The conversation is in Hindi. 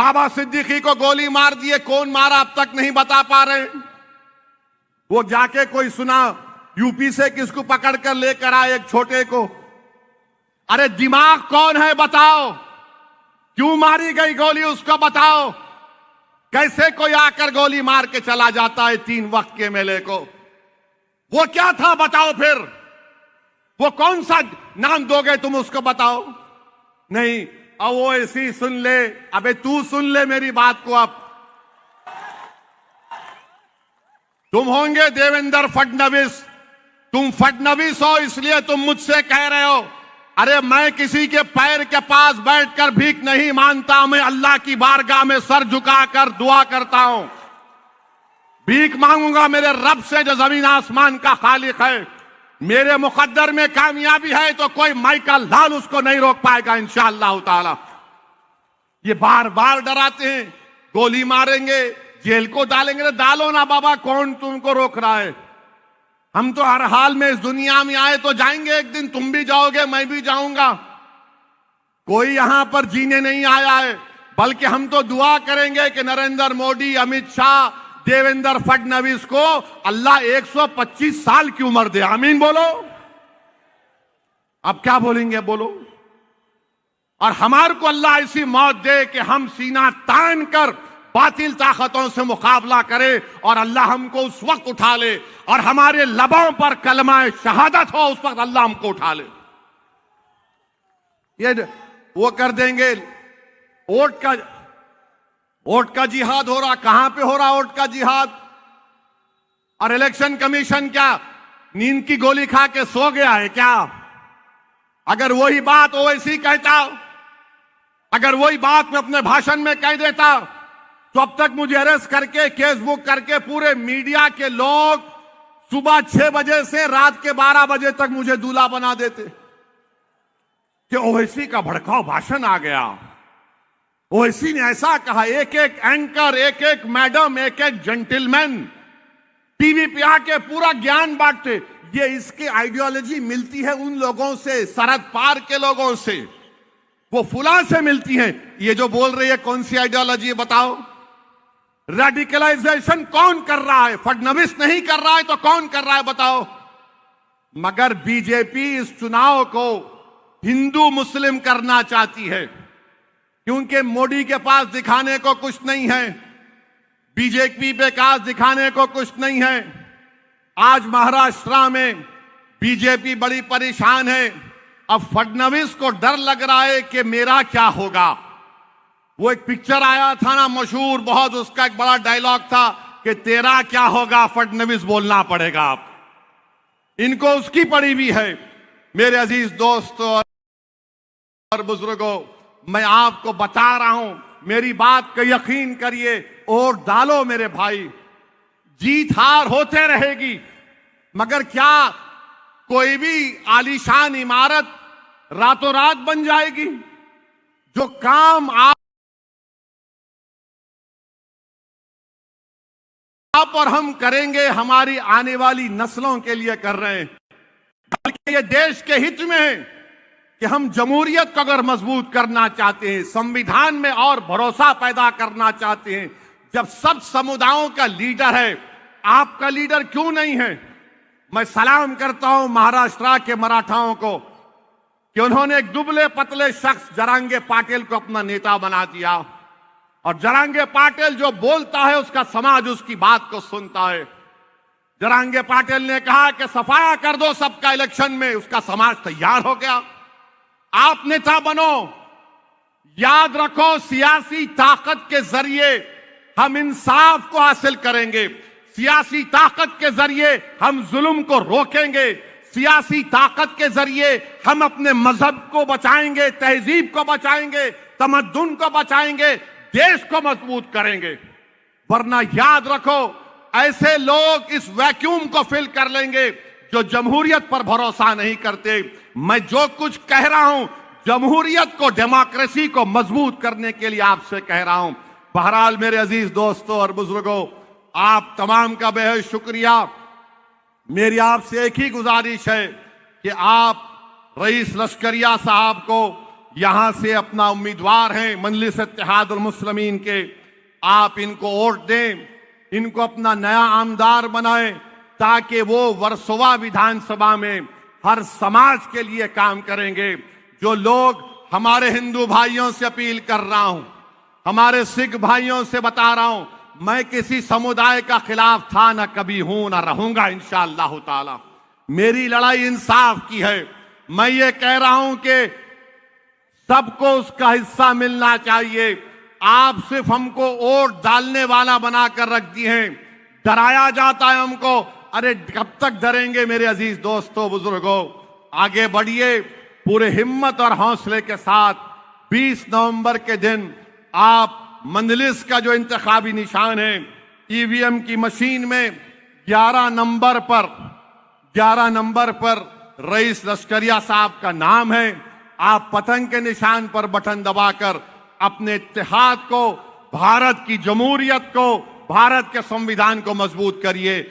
बाबा सिद्दीकी को गोली मार दिए, कौन मारा अब तक नहीं बता पा रहे। वो जाके कोई सुना यूपी से किसको पकड़ कर लेकर आए, एक छोटे को। अरे दिमाग कौन है बताओ, क्यों मारी गई गोली उसको बताओ। कैसे कोई आकर गोली मार के चला जाता है 3 वक्त के मेले को। वो क्या था बताओ, फिर वो कौन सा नाम दोगे तुम उसको बताओ। नहीं, अब वो ऐसी सुन ले। अबे तू सुन ले मेरी बात को। अब तुम होंगे देवेंद्र फडणवीस, तुम फडणवीस हो इसलिए तुम मुझसे कह रहे हो। अरे मैं किसी के पैर के पास बैठकर भीख नहीं मांगता, मैं अल्लाह की बारगाह में सर झुकाकर दुआ करता हूं। भीख मांगूंगा मेरे रब से जो जमीन आसमान का खालिक है। मेरे मुकद्दर में कामयाबी है तो कोई माइका लाल उसको नहीं रोक पाएगा इंशाअल्लाह ताला। ये बार बार डराते हैं, गोली मारेंगे, जेल को डालेंगे। डालो ना बाबा, कौन तुमको रोक रहा है। हम तो हर हाल में इस दुनिया में आए तो जाएंगे एक दिन, तुम भी जाओगे मैं भी जाऊंगा। कोई यहां पर जीने नहीं आया है, बल्कि हम तो दुआ करेंगे कि नरेंद्र मोदी, अमित शाह, देवेंद्र फडणवीस को अल्लाह 125 साल की उम्र दे। आमीन बोलो। अब क्या बोलेंगे बोलो। और हमारे को अल्लाह ऐसी मौत दे कि हम सीना तान कर बातिल ताकतों से मुकाबला करे और अल्लाह हमको उस वक्त उठा ले और हमारे लबों पर कलमा शहादत हो, उस वक्त अल्लाह हमको उठा ले। ये वो कर देंगे। वोट का जिहाद हो रहा, कहां पे हो रहा वोट का जिहाद। और इलेक्शन कमीशन क्या नींद की गोली खा के सो गया है क्या। अगर वही बात ओवैसी कहता, अगर वही बात मैं अपने भाषण में कह देता तो अब तक मुझे अरेस्ट करके केस बुक करके पूरे मीडिया के लोग सुबह 6 बजे से रात के 12 बजे तक मुझे दूल्हा बना देते कि ओवैसी का भड़काऊ भाषण आ गया, ओवैसी ने ऐसा कहा। एक एक एंकर, एक एक मैडम, एक एक जेंटलमैन टीवी पे आके पूरा ज्ञान बांटते। ये इसकी आइडियोलॉजी मिलती है उन लोगों से, सरहद पार के लोगों से, वो फुला से मिलती है। ये जो बोल रही है कौन सी आइडियोलॉजी बताओ। रेडिकलाइजेशन कौन कर रहा है। फडणवीस नहीं कर रहा है तो कौन कर रहा है बताओ। मगर बीजेपी इस चुनाव को हिंदू मुस्लिम करना चाहती है, क्योंकि मोदी के पास दिखाने को कुछ नहीं है, बीजेपी पे पास दिखाने को कुछ नहीं है। आज महाराष्ट्र में बीजेपी बड़ी परेशान है। अब फडणवीस को डर लग रहा है कि मेरा क्या होगा। वो एक पिक्चर आया था ना मशहूर बहुत, उसका एक बड़ा डायलॉग था कि तेरा क्या होगा फडणवीस बोलना पड़ेगा। आप इनको उसकी पड़ी भी है। मेरे अजीज दोस्तों और बुजुर्गों, मैं आपको बता रहा हूं, मेरी बात का यकीन करिए और डालो मेरे भाई। जीत हार होते रहेगी, मगर क्या कोई भी आलीशान इमारत रातों रात बन जाएगी। जो काम आप और हम करेंगे हमारी आने वाली नस्लों के लिए कर रहे हैं, बल्कि ये देश के हित में है कि हम जमहूरियत को अगर मजबूत करना चाहते हैं, संविधान में और भरोसा पैदा करना चाहते हैं, जब सब समुदायों का लीडर है, आपका लीडर क्यों नहीं है। मैं सलाम करता हूं महाराष्ट्र के मराठाओं को कि उन्होंने एक दुबले पतले शख्स जरांगे पाटिल को अपना नेता बना दिया, और जरांगे पाटिल जो बोलता है उसका समाज उसकी बात को सुनता है। जरांगे पाटिल ने कहा कि सफाया कर दो सबका इलेक्शन में, उसका समाज तैयार हो गया। आप नेता बनो, याद रखो सियासी ताकत के जरिए हम इंसाफ को हासिल करेंगे, सियासी ताकत के जरिए हम जुल्म को रोकेंगे, सियासी ताकत के जरिए हम अपने मजहब को बचाएंगे, तहजीब को बचाएंगे, तमद्दुन को बचाएंगे, देश को मजबूत करेंगे। वरना याद रखो ऐसे लोग इस वैक्यूम को फिल कर लेंगे जो जमहूरियत पर भरोसा नहीं करते। मैं जो कुछ कह रहा हूं जमहूरियत को, डेमोक्रेसी को मजबूत करने के लिए आपसे कह रहा हूं। बहरहाल मेरे अजीज दोस्तों और बुजुर्गों, आप तमाम का बेहद शुक्रिया। मेरी आपसे एक ही गुजारिश है कि आप रईस लश्करिया साहब को यहां से अपना उम्मीदवार हैं मजलिस इत्तेहादुल मुस्लिमीन के, आप इनको वोट दें, इनको अपना नया आमदार बनाएं, ताकि वो वर्सोवा विधानसभा में हर समाज के लिए काम करेंगे। जो लोग हमारे हिंदू भाइयों से अपील कर रहा हूं, हमारे सिख भाइयों से बता रहा हूं, मैं किसी समुदाय का खिलाफ था, ना कभी हूं, ना रहूंगा इंशाअल्लाह ताला। मेरी लड़ाई इंसाफ की है। मैं ये कह रहा हूं कि सबको उसका हिस्सा मिलना चाहिए। आप सिर्फ हमको वोट डालने वाला बनाकर रख दिए हैं, डराया जाता है हमको। अरे कब तक डरेंगे मेरे अजीज दोस्तों, बुजुर्गों, आगे बढ़िए पूरे हिम्मत और हौसले के साथ। 20 नवंबर के दिन आप मंजलिस का जो इंतखाबी निशान है, ईवीएम की मशीन में 11 नंबर पर रईस लश्करिया साहब का नाम है। आप पतंग के निशान पर बटन दबाकर अपने इत्तेहाद को, भारत की जमहूरियत को, भारत के संविधान को मजबूत करिए।